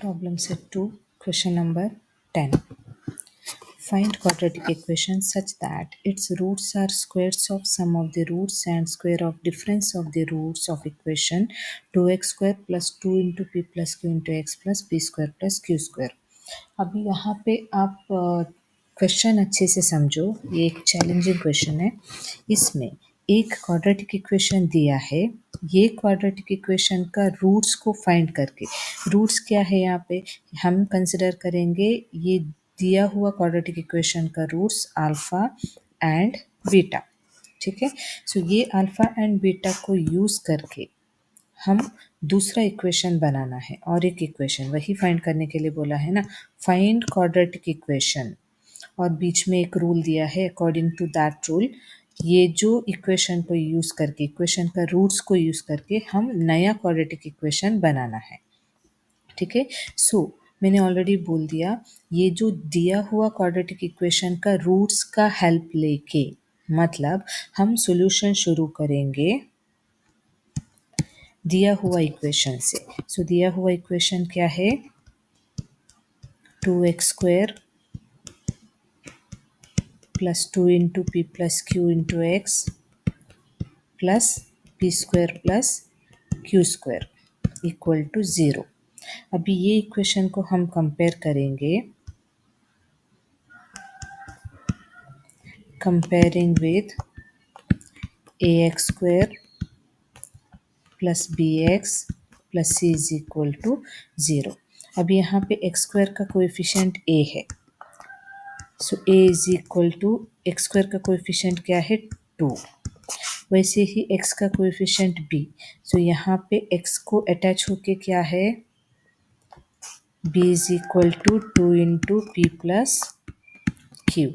Problem set 2, question number 10. Find quadratic equation such that its roots are squares of sum of the roots and square of difference of the roots of equation 2x square plus 2 into p plus q into x plus p square plus q square. अभी यहाँ पे आप question अच्छे से समझो, ये एक challenging question है। इसमें एक क्वाड्रेटिक इक्वेशन दिया है, ये क्वाड्रेटिक इक्वेशन का रूट्स को फाइंड करके, रूट्स क्या है यहाँ पे हम कंसिडर करेंगे, ये दिया हुआ क्वाड्रेटिक इक्वेशन का रूट्स अल्फा एंड बीटा, ठीक है। सो ये अल्फा एंड बीटा को यूज करके हम दूसरा इक्वेशन बनाना है और एक इक्वेशन वही फाइंड करने के लिए बोला है ना, फाइंड क्वाड्रेटिक इक्वेशन, और बीच में एक रूल दिया है, अकॉर्डिंग टू दैट रूल ये जो इक्वेशन को यूज करके, इक्वेशन का रूट्स को यूज करके हम नया क्वाड्रेटिक इक्वेशन बनाना है, ठीक है। सो मैंने ऑलरेडी बोल दिया, ये जो दिया हुआ क्वाड्रेटिक इक्वेशन का रूट्स का हेल्प लेके, मतलब हम सॉल्यूशन शुरू करेंगे दिया हुआ इक्वेशन से। सो दिया हुआ इक्वेशन क्या है, 2x square plus 2 into p plus q into x plus p square plus Q square equal to 0। अभी ये इक्वेशन को हम कंपेयर करेंगे, comparing with a x square plus b x plus c is equal to 0। अब यहाँ पे x square का coefficient a है, so a is equal to x square का कोएफिशिएंट क्या है 2, वैसे ही एक्स का कोएफिशिएंट बी, सो यहाँ पे एक्स को अटैच होके क्या है b is equal to 2 into p plus q,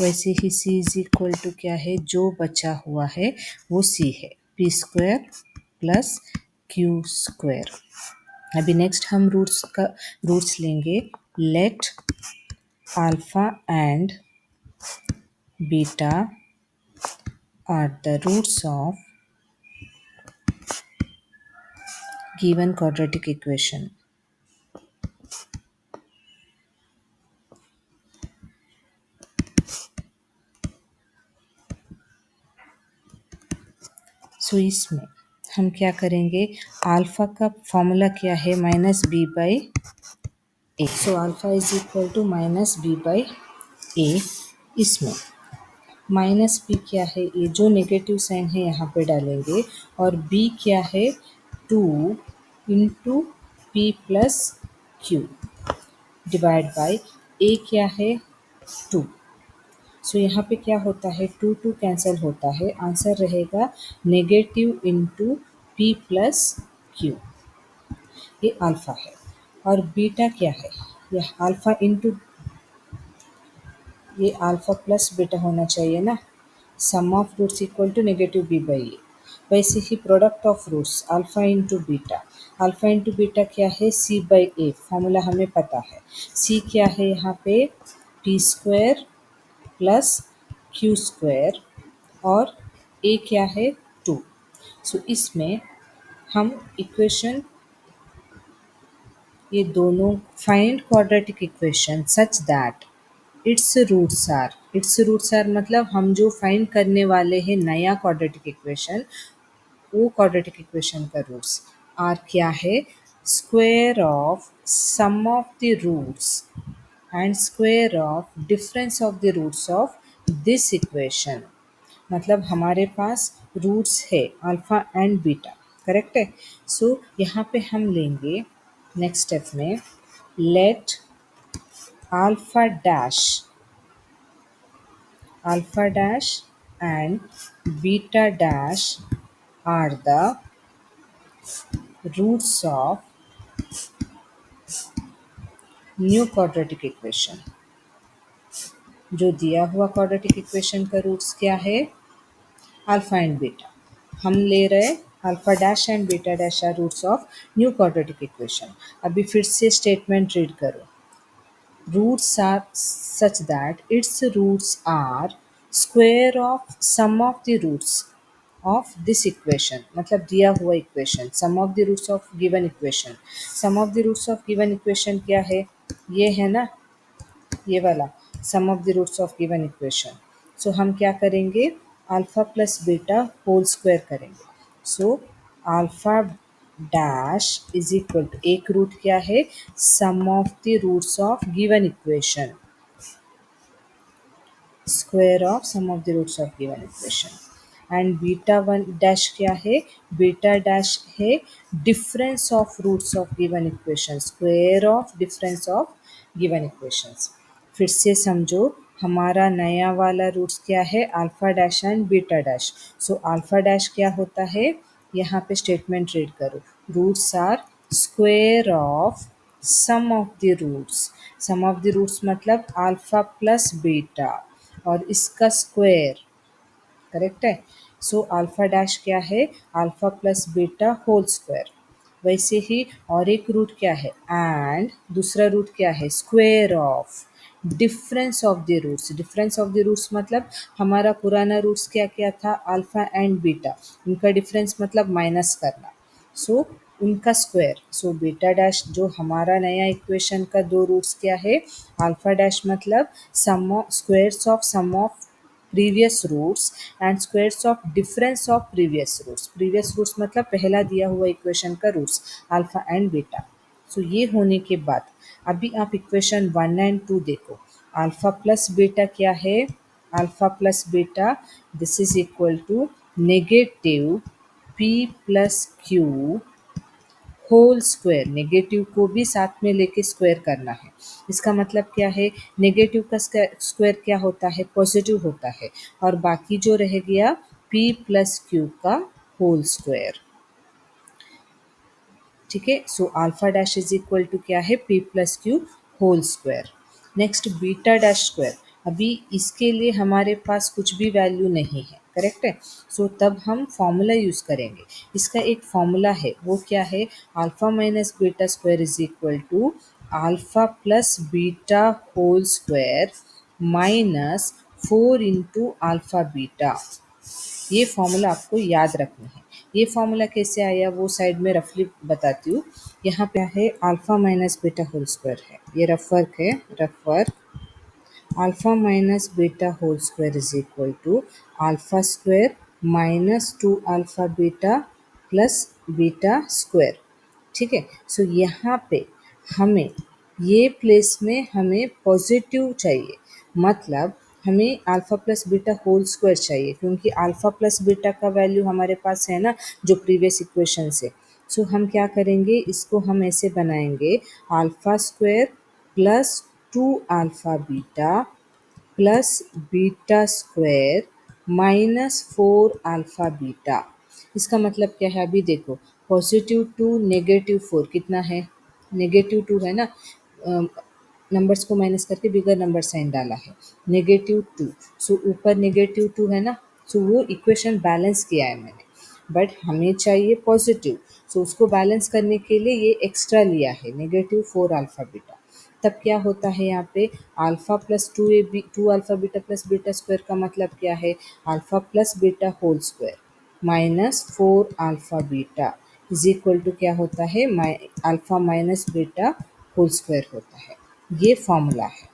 वैसे ही सी इज इक्वल टू क्या है, जो बचा हुआ है वो सी है, p square plus Q square. अभी नेक्स्ट हम रूट्स लेंगे, let alpha and beta are the roots of given quadratic equation. So इसमें हम क्या करेंगे, अल्फा का फॉर्मूला क्या है minus b by a, so alpha is equal to minus b by a. इसमें माइनस बी क्या है, ये जो नेगेटिव साइन है यहाँ पे डालेंगे, और बी क्या है 2 into p plus q divide by a क्या है 2। सो यहाँ पे क्या होता है 2 2 कैंसिल होता है, आंसर रहेगा negative into p plus q, ये अल्फा है। और बीटा क्या है, ये अल्फा इंटू, ये अल्फा प्लस बीटा होना चाहिए ना, sum of roots equal to negative b by a. वैसे ही product of roots alpha into beta, alpha into beta क्या है सी बाई ए, फॉर्मूला हमें पता है, सी क्या है यहाँ पे P square plus Q square और ए क्या है 2। सो इसमें हम इक्वेशन, ये दोनों find quadratic equation such that its roots are मतलब हम जो फाइंड करने वाले हैं नया क्वाड्रेटिक इक्वेशन, वो क्वाड्रेटिक इक्वेशन का रूट्स आर क्या है, square of sum of the roots and square of difference of the roots of this equation. मतलब हमारे पास रूट्स है अल्फा एंड बीटा, करेक्ट है। सो यहाँ पे हम लेंगे नेक्स्ट स्टेप में, let alpha dash and beta dash are the roots of new quadratic equation। जो दिया हुआ क्वाड्रेटिक इक्वेशन का रूट्स क्या है अल्फा एंड बीटा, हम ले रहे alpha dash and beta dash are roots of new quadratic equation. अभी फिर से स्टेटमेंट रीड करो, roots are such that its roots are square of sum of the roots of this equation, मतलब दिया हुआ equation, sum of the roots of given equation. Sum of the roots of given equation क्या है, ये है ना, ये वाला sum of the roots of given equation. So हम क्या करेंगे, alpha plus beta whole square करेंगे। So alpha dash is equal to, एक रूट क्या है, sum of the roots of given equation, square of sum of the roots of given equation. And beta one dash क्या है, beta dash है difference of roots of given equation, square of difference of given equations. फिर से समझो, हमारा नया वाला roots क्या है, alpha dash and beta dash. So alpha dash क्या होता है, यहाँ पे स्टेटमेंट रीड करो, roots are square of sum of the roots. Sum of the roots मतलब अल्फा प्लस बीटा और इसका स्क्वायर, करेक्ट है। सो अल्फा डैश क्या है, alpha plus beta whole square. वैसे ही और एक रूट क्या है, एंड दूसरा रूट क्या है, square of difference of the roots. Difference of the roots मतलब हमारा पुराना रूट्स क्या क्या था, अल्फा एंड बीटा, उनका डिफरेंस मतलब माइनस करना। सो उनका स्क्वायर। सो बीटा डैश जो हमारा नया इक्वेशन का दो रूट्स क्या है, अल्फा डैश मतलब sum of squares of sum of previous roots and squares of difference of previous roots. Previous roots मतलब पहला दिया हुआ इक्वेशन का roots, alpha and beta. So ये होने के बाद अभी आप इक्वेशन 1 एंड 2 देखो, अल्फा प्लस बीटा क्या है, alpha plus beta this is equal to negative P plus Q whole square. Negative को भी साथ में लेके स्क्वायर करना है। इसका मतलब क्या है, नेगेटिव का स्क्वायर क्या होता है, पॉजिटिव होता है, और बाकी जो रह गया p प्लस क्यू का होल स्क्वायर। ठीक है। So alpha dash is equal to क्या है, p plus Q whole square. Next beta dash square, अभी इसके लिए हमारे पास कुछ भी वैल्यू नहीं है, करेक्ट है। सो तब हम फॉर्मूला यूज़ करेंगे। इसका एक फॉर्मूला है, वो क्या है, alpha minus beta square is equal to alpha plus beta whole square minus 4 into alpha beta. ये फॉर्मूला आपको याद रखना है। ये फॉर्मूला कैसे आया वो साइड में रफली बताती हूँ। यहाँ पे है alpha minus beta whole square है, ये रफ वर्क है, rough work. Alpha minus beta whole square is equal to alpha square minus 2 alpha beta plus beta square. ठीक है। सो यहाँ पे हमें ये प्लेस में हमें पॉजिटिव चाहिए, मतलब हमें alpha plus beta whole square चाहिए, क्योंकि अल्फा प्लस बीटा का वैल्यू हमारे पास है ना जो प्रीवियस इक्वेशन से। सो हम क्या करेंगे, इसको हम ऐसे बनाएंगे, alpha square plus 2 alpha beta plus beta square minus 4 alpha beta. इसका मतलब क्या है, अभी देखो, पॉजिटिव 2 नेगेटिव 4 कितना है, नेगेटिव 2 है ना, नंबर्स को माइनस करके बिगर नंबर साइन डाला है, -2। सो ऊपर -2 है ना, सो वो इक्वेशन बैलेंस किया है मैंने, बट हमें चाहिए पॉजिटिव। सो उसको बैलेंस करने के लिए ये एक्स्ट्रा लिया है, -4 अल्फा बीटा। तब क्या होता है यहाँ पे, alpha plus 2 alpha beta plus beta square का मतलब क्या है, alpha plus beta whole square minus 4 alpha beta is equal to क्या होता है, alpha minus beta whole square होता है। ये फॉर्मूला है।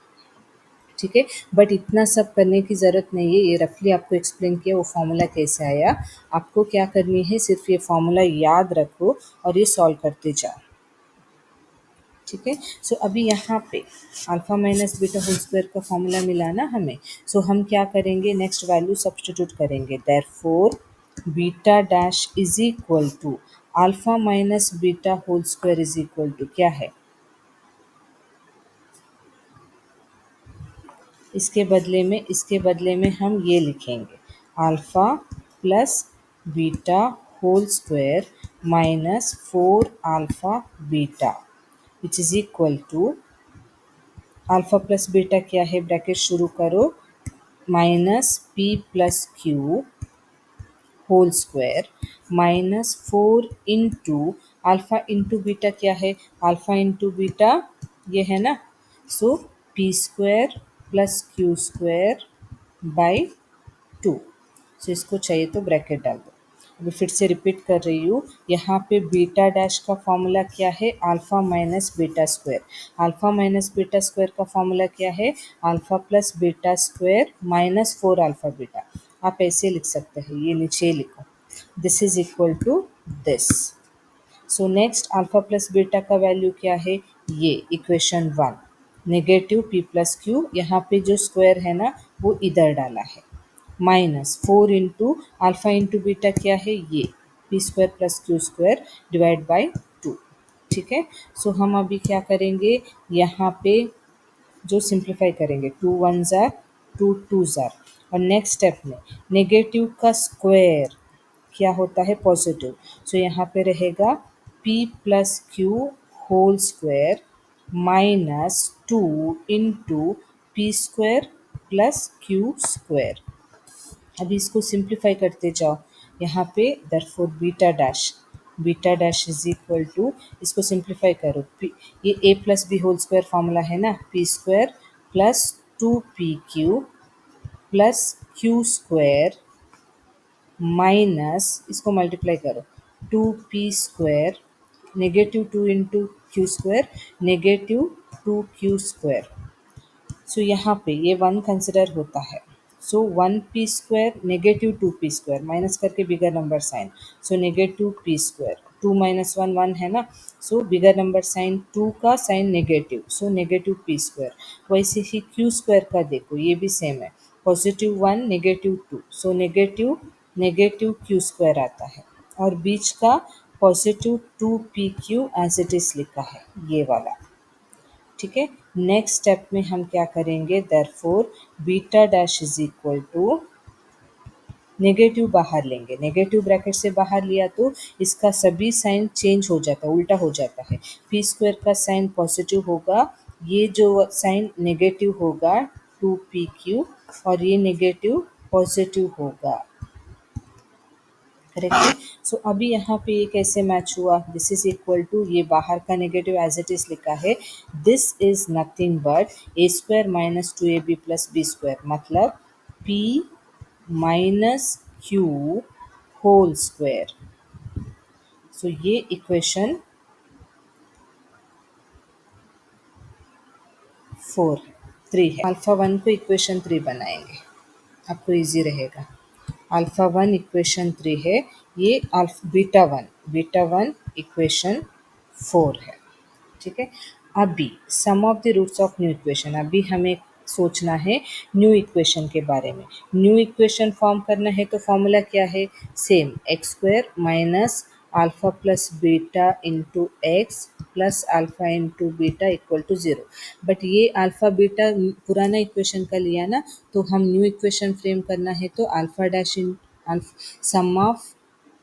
ठीक है। बट इतना सब करने की ज़रूरत नहीं है, ये रफली आपको एक्सप्लेन किया वो फार्मूला कैसे आया। आपको क्या करनी है, सिर्फ ये फार्मूला याद रखो और ये सॉल्व करते जाओ। ठीक है। सो अभी यहाँ पे alpha minus beta whole square का फॉर्मूला मिला ना हमें। सो हम क्या करेंगे, नेक्स्ट वैल्यू सब्स्टिट्यूट करेंगे, therefore beta dash is equal to alpha minus beta whole square is equal to क्या है, इसके बदले में हम ये लिखेंगे, alpha plus beta whole square minus 4 alpha beta which is equal to, alpha plus beta क्या है, ब्रैकेट शुरू करो, minus P plus Q whole square minus 4 into alpha into beta क्या है, अल्फ़ा इंटू बीटा ये है ना, so p square plus Q square by 2। So इसको चाहिए तो ब्रैकेट डाल दो। अभी फिर से रिपीट कर रही हूँ, यहाँ पे बीटा डैश का फॉर्मूला क्या है, alpha minus beta square. Alpha minus beta square का फॉर्मूला क्या है, alpha plus beta square minus 4 alpha beta. आप ऐसे लिख सकते हैं, ये नीचे लिखो, this is equal to this. So next alpha plus beta का वैल्यू क्या है, ये equation 1, negative P plus Q, यहाँ पे जो स्क्वायर है ना वो इधर डाला है, minus 4 into alpha into beta क्या है, ये P square plus Q square divide by 2। ठीक है, सो हम अभी क्या करेंगे, यहाँ पे जो सिंप्लीफाई करेंगे, 2 वन ज़ार 2 टू ज़ार, और नेक्स्ट स्टेप में नेगेटिव का स्क्वायर क्या होता है, पॉजिटिव। सो यहाँ पे रहेगा p plus Q whole square minus 2 into p square plus Q square. अभी इसको सिंप्लीफाई करते जाओ, यहाँ पे therefore beta dash is equal to, इसको सिंप्लीफाई करो, ये a plus b whole square formula है ना, p square plus 2pq plus Q square minus, इसको मल्टीप्लाई करो, 2p square, negative 2 into q square, negative 2q square. So यहाँ पे ये 1 कंसिडर होता है, so 1p square negative 2p square, minus करके bigger number sign, so negative p square, 2 minus 1 1 है ना, सो बिगर नंबर साइन 2 का sign negative, so negative p square. वैसे ही q स्क्वायर का देखो, ये भी सेम है, positive 1 negative 2, so negative negative q square आता है, और बीच का positive 2pq as it is लिखा है, ये वाला। ठीक है, नेक्स्ट स्टेप में हम क्या करेंगे, therefore beta dash is equal to, negative बाहर लेंगे, नेगेटिव ब्रैकेट से बाहर लिया तो इसका सभी साइन चेंज हो जाता है, उल्टा हो जाता है, पी स्क्वायर का साइन पॉजिटिव होगा, ये जो साइन नेगेटिव होगा 2pq, और ये नेगेटिव पॉजिटिव होगा, करेक्ट है। सो अभी यहाँ पे ये कैसे मैच हुआ, दिस इज इक्वल टू, ये बाहर का नेगेटिव एज इट इज लिखा है, this is nothing but a square minus 2ab plus b square, मतलब p minus Q whole square. So ये इक्वेशन 3 है। अल्फा 1 को इक्वेशन 3 बनाएंगे, आपको इजी रहेगा। अल्फा 1 इक्वेशन 3 है, ये बीटा वन इक्वेशन 4 है। ठीक है, अभी sum of the roots of new equation, अभी हमें सोचना है न्यू इक्वेशन के बारे में। न्यू इक्वेशन फॉर्म करना है तो फॉर्मूला क्या है, same, X square minus alpha plus beta into x plus alpha into beta equal to 0। But ये अल्फा बीटा पुराना इक्वेशन का लिया ना, तो हम न्यू इक्वेशन फ्रेम करना है तो अल्फा डैश इन sum of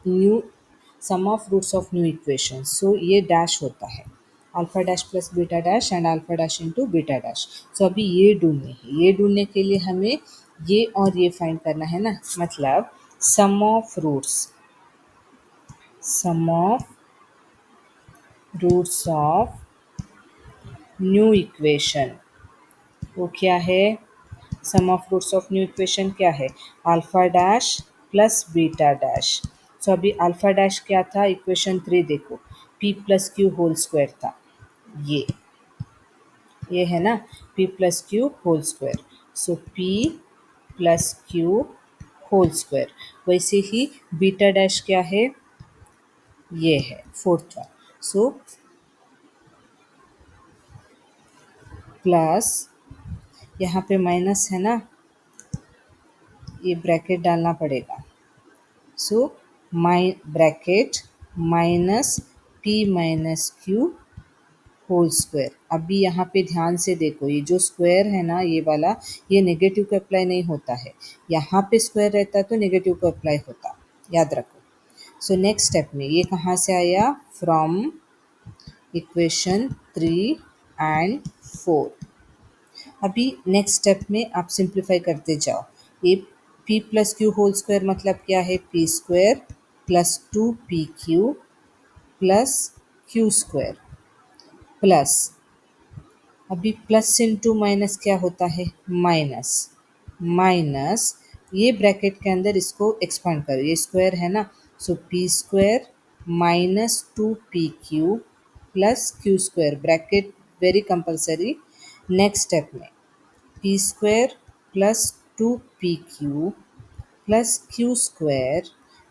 new sum of roots of new equation, so ये डैश होता है, alpha dash plus beta dash and alpha dash into beta dash. So अभी ये ढूंढनी है, ये ढूंढने के लिए हमें ये और ये फाइंड करना है ना, मतलब sum of roots of new equation, वो क्या है, sum of roots of new equation क्या है, alpha dash plus beta dash. So अभी अल्फा डैश क्या था, इक्वेशन 3 देखो, p plus Q whole square था, ये है ना, p plus Q whole square, so p plus Q whole square. वैसे ही बीटा डैश क्या है, ये है फोर्थ वन, सो प्लस, यहाँ पे माइनस है ना, ये ब्रैकेट डालना पड़ेगा, so bracket minus p minus Q whole square. अभी यहाँ पे ध्यान से देखो, ये जो स्क्वायर है ना, ये वाला, ये नेगेटिव को अप्लाई नहीं होता है, यहाँ पे स्क्वायर रहता तो नेगेटिव को अप्लाई होता, याद रखो। सो नेक्स्ट स्टेप में ये कहाँ से आया, फ्रॉम इक्वेशन 3 एंड 4। अभी नेक्स्ट स्टेप में आप सिंप्लीफाई करते जाओ, ये p plus Q whole square मतलब क्या है, p square plus 2pq plus Q square plus, अभी प्लस इंटू माइनस क्या होता है, माइनस, ये ब्रैकेट के अंदर इसको एक्सपांड करो, ये स्क्वायर है ना, So p square minus 2pq plus q square bracket very compulsory. Next step में p square plus 2pq plus Q square.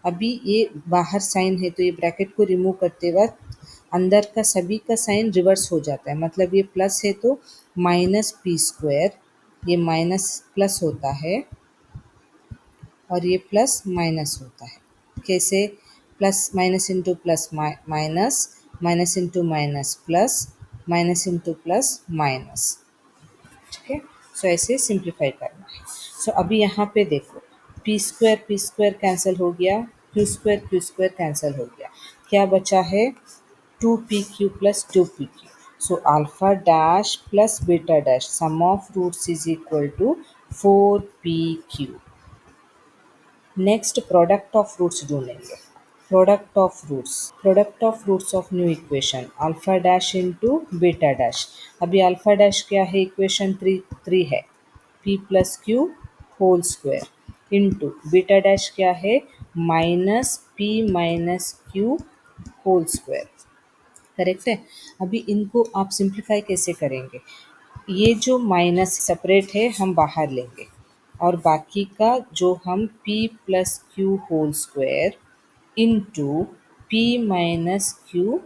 अभी ये बाहर साइन है तो ये ब्रैकेट को रिमूव करते वक्त अंदर का सभी का साइन रिवर्स हो जाता है, मतलब ये प्लस है तो माइनस पी स्क्वायर, ये माइनस प्लस होता है और ये प्लस माइनस होता है। कैसे? Plus minus into plus minus, minus into minus plus, minus into plus minus. ठीक है, सो ऐसे सिंप्लीफाई करना है। सो अभी यहाँ पे देखो, पी स्क्वायर कैंसिल हो गया, क्यू स्क्वायर कैंसिल हो गया, क्या बचा है? 2pq plus 2pq। So alpha dash plus beta dash sum of roots is equal to 4pq। Next product of roots ढूंढेंगे। Product of roots of new equation alpha dash into beta dash. अभी alpha dash क्या है? Equation three है, p plus Q whole square into beta dash क्या है? Minus p minus Q whole square. Correct है। अभी इनको आप सिंप्लीफाई कैसे करेंगे? ये जो माइनस सेपरेट है हम बाहर लेंगे और बाकी का जो हम p plus Q whole square into P minus Q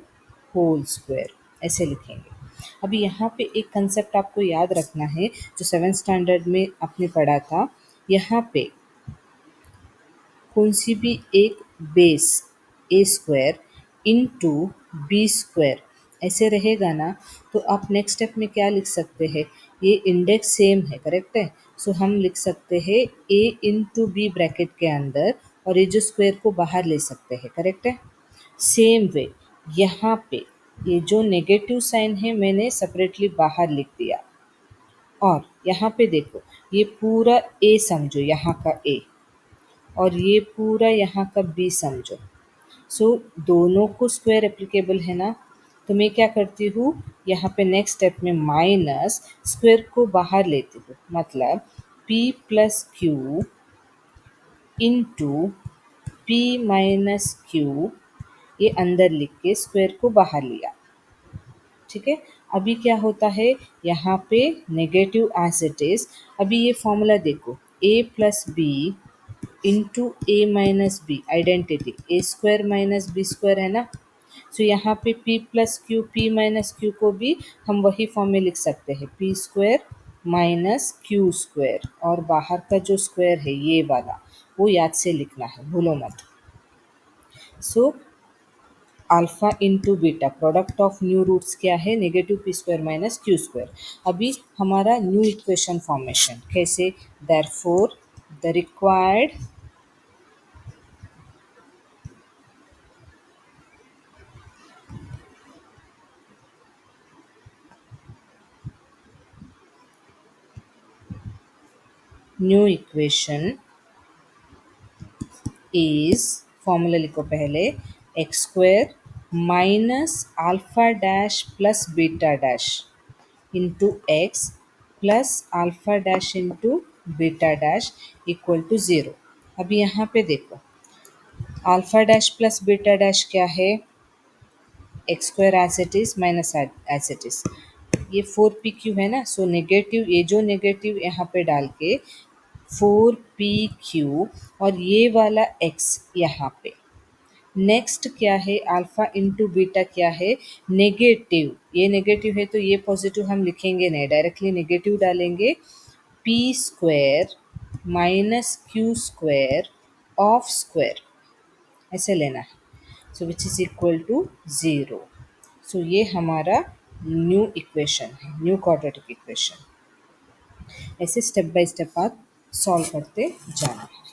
whole square ऐसे लिखेंगे। अभी यहाँ पे एक कंसेप्ट आपको याद रखना है जो 7th स्टैंडर्ड में आपने पढ़ा था। यहाँ पे कौन सी भी एक बेस ए स्क्वायर इंटू बी स्क्वायर ऐसे रहेगा ना, तो आप नेक्स्ट स्टेप में क्या लिख सकते हैं? ये इंडेक्स सेम है, करेक्ट है। सो हम लिख सकते हैं ए इंटू बी ब्रैकेट के अंदर और ये जो स्क्वायर को बाहर ले सकते हैं, करेक्ट है। सेम वे यहाँ पे ये जो नेगेटिव साइन है मैंने सेपरेटली बाहर लिख दिया और यहाँ पे देखो ये पूरा ए समझो, यहाँ का ए और ये पूरा यहाँ का बी समझो। सो दोनों को स्क्वायर एप्लीकेबल है ना, तो मैं क्या करती हूँ यहाँ पे नेक्स्ट स्टेप में माइनस स्क्वायर को बाहर लेती हूँ, मतलब p plus q into P minus Q, ये अंदर लिख के स्क्वायर को बाहर लिया। ठीक है, अभी क्या होता है यहाँ पे नेगेटिव एज इट इज। अभी ये फॉर्मूला देखो, a plus B into A minus B identity A square minus B square है ना। सो यहाँ पे p plus Q p minus Q को भी हम वही फॉर्म में लिख सकते हैं, p square minus Q square और बाहर का जो स्क्वायर है ये वाला वो याद से लिखना है, भूलो मत। So alpha into beta product of new roots क्या है? Negative P square minus Q square. अभी हमारा न्यू इक्वेशन फॉर्मेशन कैसे? Therefore the required new equation is, formula लिखो पहले, X square minus alpha dash plus beta dash into x plus alpha dash into beta dash equal to zero. अभी यहाँ पे देखो alpha dash plus beta dash क्या है? X square as it is minus as it is, ये 4pq है ना। So negative, ये जो नेगेटिव यहाँ पे डाल के 4pq और ये वाला x यहाँ पे। नेक्स्ट क्या है? अल्फा इंटू बीटा क्या है? नेगेटिव, ये नेगेटिव है तो ये पॉजिटिव हम लिखेंगे नहीं, डायरेक्टली नेगेटिव डालेंगे। p square minus Q square of square ऐसे लेना है, so which is equal to zero. सो ये हमारा न्यू इक्वेशन है, न्यू क्वाड्रेटिक इक्वेशन। ऐसे स्टेप बाय स्टेप आप सॉल्व करते जाना है।